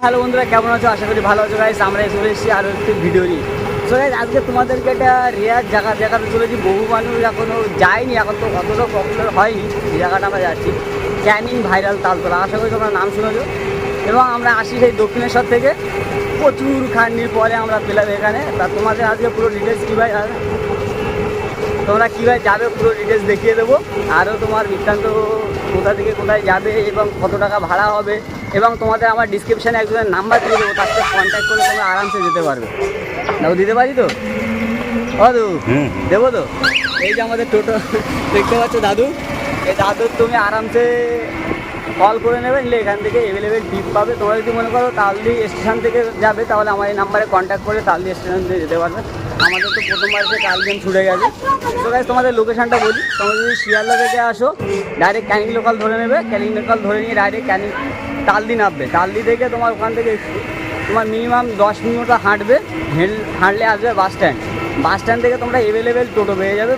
Hello বন্ধুরা, কেমন আছো? আশা করি ভালো আছো গাইস। আমরা চলে এসেছি আরও একটি ভিডিও নিয়ে। সো গাইস, আজকে তোমাদেরকে একটা রেয়ার জায়গাতে চলেছি। বহু মানুষ এখনও যায়নি, এখন তো অতটা পপুলার হয়নি যে জায়গাটা আমরা যাচ্ছি, ক্যানিং ভাইরাল তালতলা। আশা করি তোমরা নাম শুনেছো। এবং আমরা আসি সেই দক্ষিণেশ্বর থেকে, প্রচুর খাটনির পরে আমরা পেলাম এখানে। তা তোমাদের আজকে পুরো ডিটেলস কীভাবে তোমরা কীভাবে যাবে পুরো ডিটেলস দেখিয়ে দেবো। আরও তোমার বৃত্তান্ত কোথা থেকে কোথায় যাবে এবং কত টাকা ভাড়া হবে, এবং তোমাদের আমার ডিসক্রিপশানে একজনের নাম্বার দিয়ে দেবো, তার সাথে কন্ট্যাক্ট করলে তোমরা আরামসে যেতে পারবে। নাও দিতে পারি তো দাদু? দেবো তো? এই যে আমাদের টোটো দেখতে পাচ্ছ দাদু, এই দাদুর তুমি আরামসে কল করে নেবে, নিলে এখান থেকে অ্যাভেলেবেল টিপ পাবে। তোমরা যদি মনে করো তালদি স্টেশন থেকে যাবে, তাহলে আমার এই নাম্বারে কন্ট্যাক্ট করে তালদি স্টেশন থেকে যেতে পারবে। আমাদের তো প্রথমবার যে কালদিন ছুটে গেছে। তো গাইস, তোমাদের লোকেশানটা বলি। তোমরা যদি শিয়ালদা থেকে আসো, ডাইরেক্ট ক্যানিং লোকাল ধরে নেবে। ক্যানিং লোকাল ধরে নিয়ে ডাইরেক্ট ক্যানিং তালদি নামবে। তালদি থেকে তোমার ওখান থেকে তোমার মিনিমাম 10 মিনিট হাঁটবে। হাঁটলে আসবে বাস স্ট্যান্ড। বাস স্ট্যান্ড থেকে তোমরা অ্যাভেলেবেল টোটো পেয়ে যাবে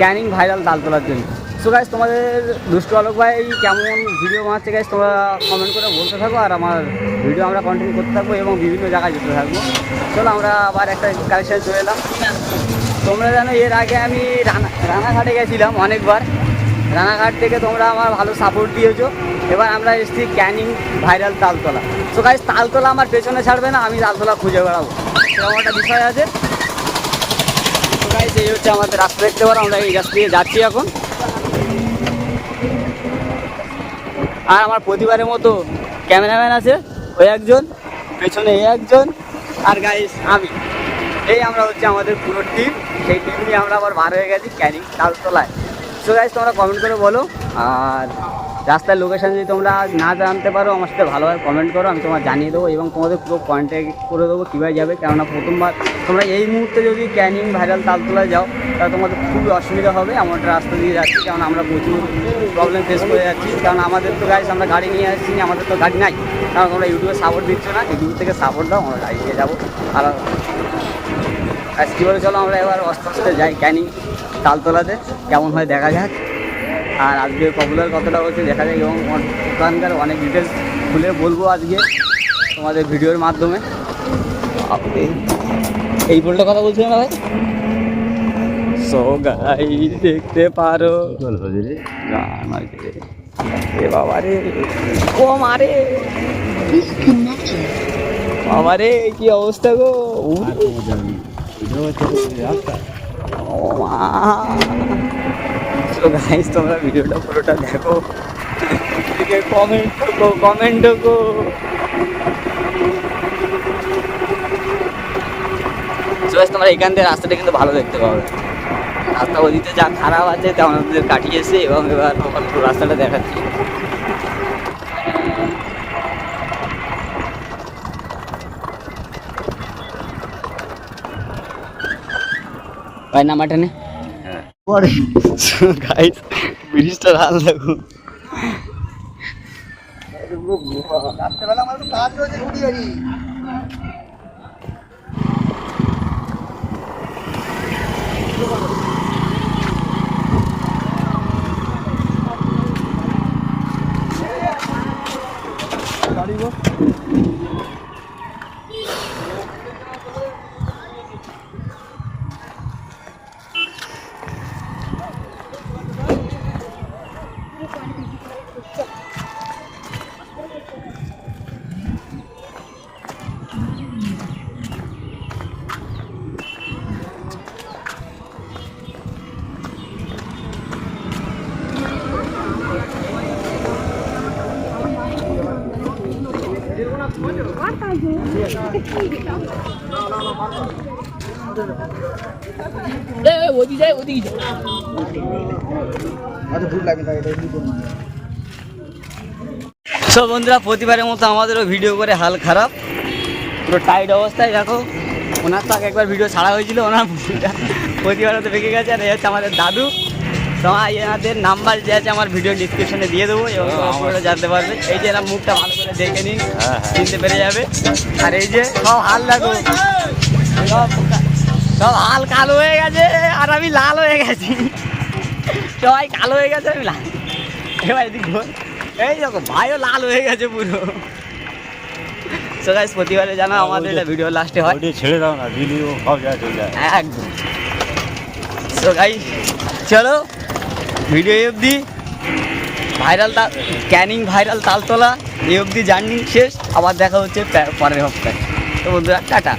ক্যানিং ভাইরাল তালতলার জন্য। সো গাইস, তোমাদের দুষ্টু আলোক ভাই কেমন ভিডিও বানাচ্ছে গাইস, তোমরা কমেন্ট করে বলতে থাকো, আর আমার ভিডিও আমরা কন্টিনিউ করতে থাকবো এবং বিভিন্ন জায়গায় যেতে থাকবো। চলো আমরা আবার একটা কালেকশন চলে এলাম। তোমরা জানো এর আগে আমি রানাঘাটে গেছিলাম অনেকবার। রানাঘাট থেকে তোমরা আমার ভালো সাপোর্ট দিয়েছো। এবার আমরা এসেছি Canning viral Taltala. So guys, Taltala আমার পেছনে ছাড়বে না, আমি তালতলা খুঁজে বেড়াবো, এরকম একটা বিষয় আছে। সো গাইস, এই হচ্ছে আমাদের রাস্তা, দেখতে পারো আমরা এই রাস্তা দিয়ে যাচ্ছি এখন। আর আমার প্রতিবারের মতো ক্যামেরাম্যান আছে ওই একজন, পেছনে এই একজন, আর গাইস আমি। এই আমরা হচ্ছে আমাদের পুরো টিম। সেই টিম নিয়ে আমরা আবার বার হয়ে গেছি ক্যানিং তালতলায়। সো গাইস, তোমরা কমেন্ট করে বলো, আর রাস্তার লোকেশান যদি তোমরা না জানতে পারো আমার সাথে ভালোভাবে কমেন্ট করো, আমি তোমার জানিয়ে দেবো এবং তোমাদের পুরো কন্ট্যাক্ট করে দেবো কীভাবে যাবে। কেননা প্রথমবার তোমরা এই মুহূর্তে যদি ক্যানিং ভাইরাল তালতলায় যাও, তাহলে তোমাদের খুবই অসুবিধা হবে। এমন একটা রাস্তা দিয়ে যাচ্ছি, কারণ আমরা প্রচুর প্রবলেম ফেস করে যাচ্ছি। কারণ আমাদের তো গাইস, আমরা গাড়ি নিয়ে আসছি, আমাদের তো গাড়ি নাই। কারণ তোমরা ইউটিউবে সাপোর্ট দিচ্ছ না, ইউটিউব থেকে সাপোর্ট দাও, আমরা গাড়ি নিয়ে যাবো। আর কী বলে, চলো আমরা এবার আস্তে আস্তে যাই ক্যানিং তালতলাতে, কেমন হয় দেখা যাক। আর আজকে পপুলার কতটা হচ্ছে দেখা যায়, এবং ওখানকার অনেক ডিটেলস খুলে বলবো আজকে তোমাদের ভিডিওর মাধ্যমে। এই বলটা কথা বলছিল না ভাই? সো গাই দেখতে পারো বাবা রে, ও মারে বাবা রে, কি অবস্থা গো। ও মা। তো গাইস, তোমরা ভিডিওটা পুরোটা দেখো, কমেন্ট গো। তোমরা এখান থেকে রাস্তাটা কিন্তু ভালো দেখতে পাবে। রাস্তা ওদিকে যা খারাপ আছে তেমন আমাদের কাটিয়েছে, এবং এবার পুরো রাস্তাটা দেখাচ্ছি। ভাই নাম্বারটা নে। গাইস, ব্রিজটার হাল দেখো। রাত্রেবেলা আমার তো কাজ রয়েছে, ছুটি আনি। গাড়ি গো সব বন্ধুরা, প্রতিবারের মতো আমাদেরও ভিডিও করে হাল খারাপ, পুরো টাইট অবস্থায়। দেখো, ওনার তো আগে একবার ভিডিও ছাড়া হয়েছিল, ওনার প্রতিবারে তো বেঁকে গেছে। আর এই হচ্ছে আমাদের দাদু। তোমার এনাদের নাম্বার যে আছে আমার ভিডিও ডিসক্রিপশনে দিয়ে দেবো, এবং আপনারা জানতে পারবে। এই যে এরা মুখটা ভালো করে দেখে নিন, চিনতে পেরে যাবে। আর এই যে সব হাল দেখো, সব হাল কালো হয়ে গেছে, আর আমি লাল হয়ে গেছি। সবাই কালো হয়ে গেছে, আমি লাল। এবার এদিক এই দেখো, ভাইও লাল হয়ে গেছে পুরো। সো গাইস প্রতিবারে জানা আমাদের এটা ভিডিও লাস্টে হয়, ওইটা ছেড়ে দাও না, ভিডিও সব জায়গায় চলে যায়। একদম। সো গাইস চলো ভিডিও অবধি ভাইরাল ক্যানিং ভাইরাল তালতলা এই অবধি জার্নি শেষ, আবার দেখা হচ্ছে পরের হপ্তাহে। তো বন্ধুরা টাটা।